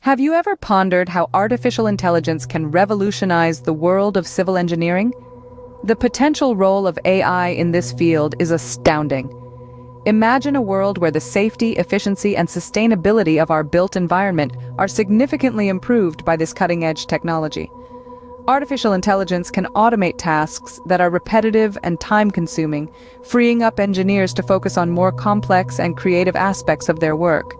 Have you ever pondered how artificial intelligence can revolutionize the world of civil engineering? The potential role of AI in this field is astounding. Imagine a world where the safety, efficiency, and sustainability of our built environment are significantly improved by this cutting-edge technology. Artificial intelligence can automate tasks that are repetitive and time-consuming, freeing up engineers to focus on more complex and creative aspects of their work.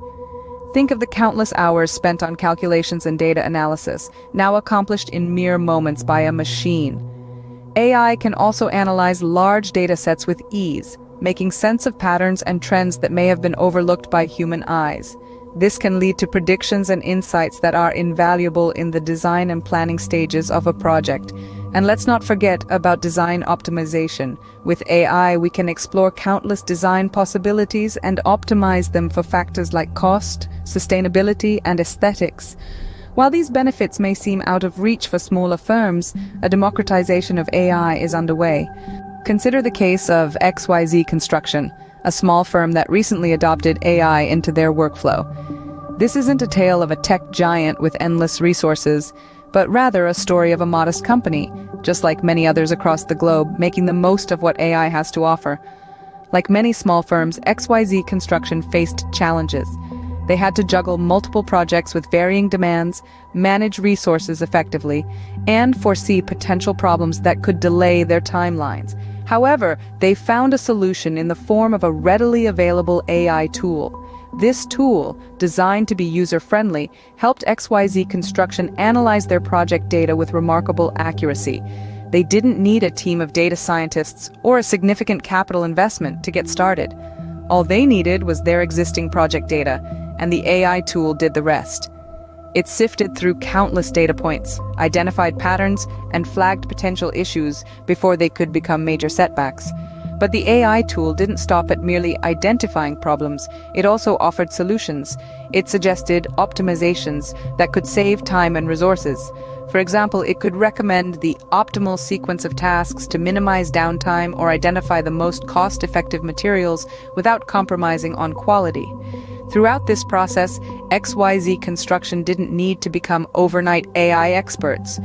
Think of the countless hours spent on calculations and data analysis, now accomplished in mere moments by a machine. AI can also analyze large data sets with ease, making sense of patterns and trends that may have been overlooked by human eyes. This can lead to predictions and insights that are invaluable in the design and planning stages of a project. And let's not forget about design optimization. With AI, we can explore countless design possibilities and optimize them for factors like cost, sustainability, and aesthetics. While these benefits may seem out of reach for smaller firms, a democratization of AI is underway. Consider the case of XYZ Construction, a small firm that recently adopted AI into their workflow. This isn't a tale of a tech giant with endless resources, but rather a story of a modest company, just like many others across the globe, making the most of what AI has to offer. Like many small firms, XYZ Construction faced challenges. They had to juggle multiple projects with varying demands, manage resources effectively, and foresee potential problems that could delay their timelines. However, they found a solution in the form of a readily available AI tool. This tool, designed to be user-friendly, helped XYZ Construction analyze their project data with remarkable accuracy. They didn't need a team of data scientists or a significant capital investment to get started. All they needed was their existing project data, and the AI tool did the rest. It sifted through countless data points, identified patterns, and flagged potential issues before they could become major setbacks. But the AI tool didn't stop at merely identifying problems. It also offered solutions. It suggested optimizations that could save time and resources. For example, it could recommend the optimal sequence of tasks to minimize downtime or identify the most cost-effective materials without compromising on quality. Throughout this process, XYZ Construction didn't need to become overnight AI experts.